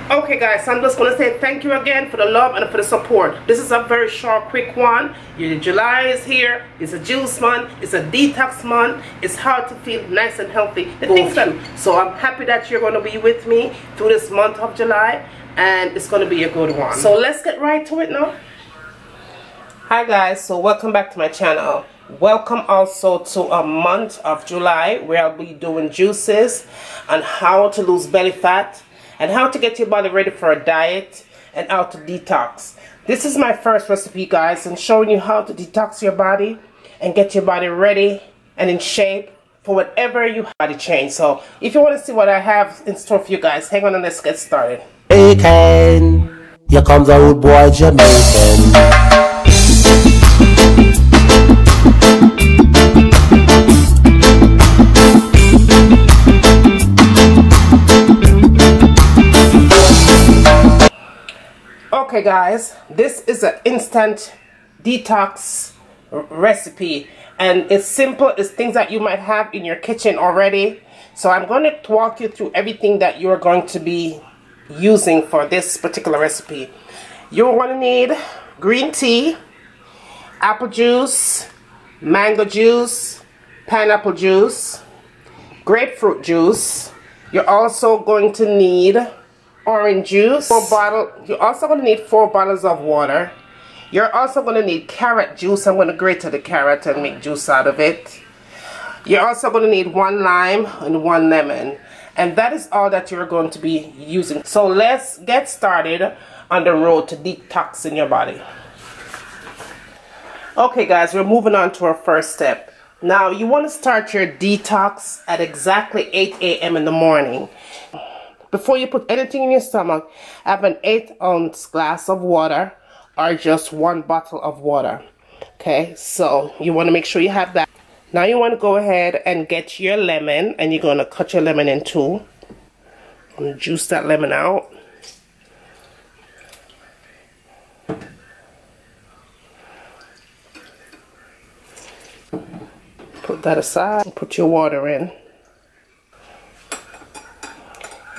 Okay guys, so I'm just going to say thank you again for the love and for the support. This is a very short, quick one. July is here. It's a juice month. It's a detox month. It's hard to feel nice and healthy. So I'm happy that you're going to be with me through this month of July, and it's going to be a good one. So let's get right to it now. Hi guys, so welcome back to my channel. Welcome also to a month of July where I'll be doing juices on how to lose belly fat and how to get your body ready for a diet and how to detox. This is my first recipe guys, and showing you how to detox your body and get your body ready and in shape for whatever you body change. So if you want to see what I have in store for you guys, hang on and let's get started. Jamaican, here comes a rude boy Jamaican. Okay guys, this is an instant detox recipe, and it's simple. It's things that you might have in your kitchen already. So I'm going to walk you through everything that you're going to be using for this particular recipe. You're going to need green tea, apple juice, mango juice, pineapple juice, grapefruit juice. You're also going to need orange juice. You're also going to need 4 bottles of water. You're also going to need carrot juice. I'm going to grate the carrot and make juice out of it. You're also going to need 1 lime and 1 lemon. And that is all that you're going to be using. So let's get started on the road to detoxing your body. Okay guys, we're moving on to our first step. Now you want to start your detox at exactly 8 a.m. in the morning. Before you put anything in your stomach, have an 8-ounce glass of water or just 1 bottle of water. Okay, so you want to make sure you have that. Now you want to go ahead and get your lemon, and you're going to cut your lemon in 2. And juice that lemon out. Put that aside, put your water in.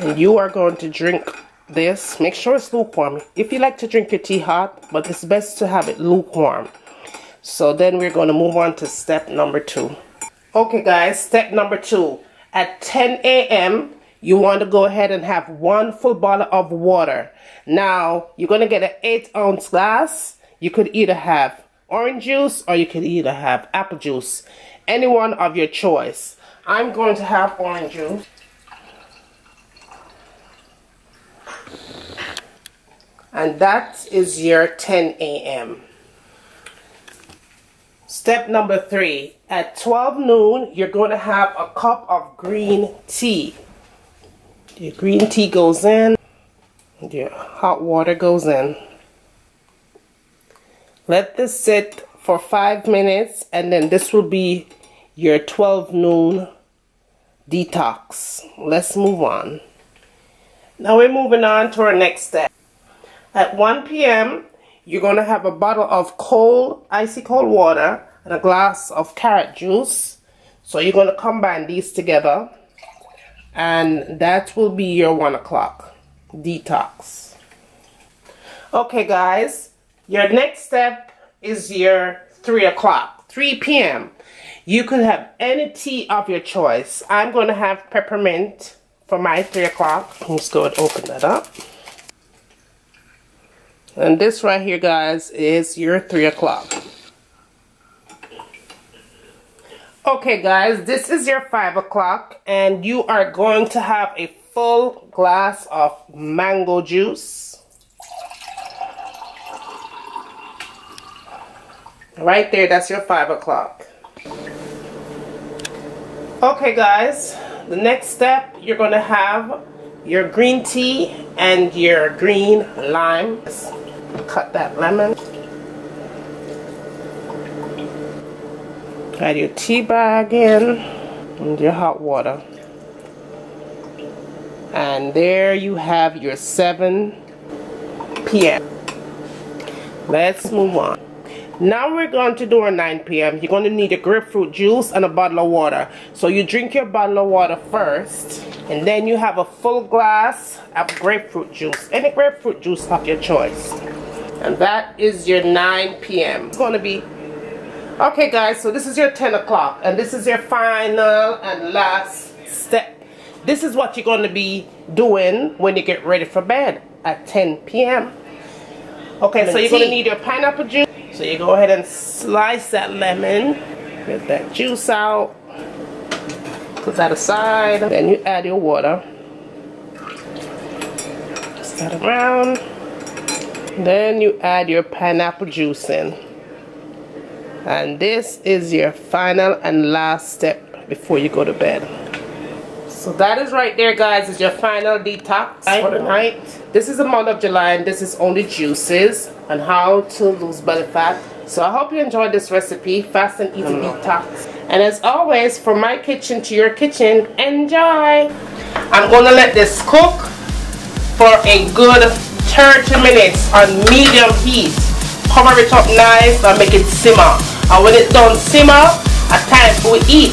And you are going to drink this. Make sure it's lukewarm. If you like to drink your tea hot, but it's best to have it lukewarm. So then we're going to move on to step number 2. Okay guys, step number 2. At 10 a.m. you want to go ahead and have 1 full bottle of water. Now you're going to get an 8-ounce glass. You could either have orange juice or you could either have apple juice. Any one of your choice. I'm going to have orange juice. And that is your 10 a.m. Step number 3. At 12 noon, you're going to have a cup of green tea. Your green tea goes in. Your hot water goes in. Let this sit for 5 minutes, and then this will be your 12 noon detox. Let's move on. Now we're moving on to our next step. At 1 p.m., you're going to have a bottle of cold, icy cold water and a glass of carrot juice. So you're going to combine these together, and that will be your 1 o'clock detox. Okay guys, your next step is your 3 o'clock, 3 p.m. You could have any tea of your choice. I'm going to have peppermint for my 3 o'clock. Let's go and open that up. And this right here, guys, is your 3 o'clock. Okay, guys, this is your 5 o'clock, and you are going to have a full glass of mango juice. Right there, that's your 5 o'clock. Okay, guys, the next step, you're going to have your green tea and your green lime. Cut that lemon. Add your tea bag in and your hot water. And there you have your 7 p.m. Let's move on. Now we're going to do our 9 p.m. You're going to need a grapefruit juice and a bottle of water. So you drink your bottle of water first. And then you have a full glass of grapefruit juice. Any grapefruit juice of your choice. And that is your 9 p.m. It's going to be... Okay guys, so this is your 10 o'clock. And this is your final and last step. This is what you're going to be doing when you get ready for bed at 10 p.m. Okay, so you're going to need your pineapple juice. So you go ahead and slice that lemon. Get that juice out. Put that aside. Then you add your water. Stir it around. Then you add your pineapple juice in. And this is your final and last step before you go to bed. So that is right there, guys, is your final detox for the night. This is the month of July, and this is only juices and how to lose belly fat. So I hope you enjoyed this recipe, fast and easy detox. And as always, from my kitchen to your kitchen, enjoy. I'm going to let this cook for a good 30 minutes on medium heat. Cover it up nice and make it simmer. And when it's done simmer, it's time for we eat.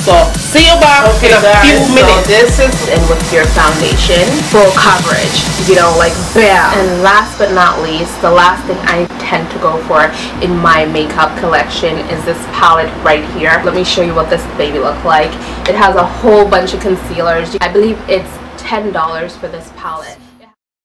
So see you back in a few minutes. So this is in with your foundation, full coverage, you know, like bam. And last but not least, the last thing I tend to go for in my makeup collection is this palette right here. Let me show you what this baby looks like. It has a whole bunch of concealers. I believe it's $10 for this palette.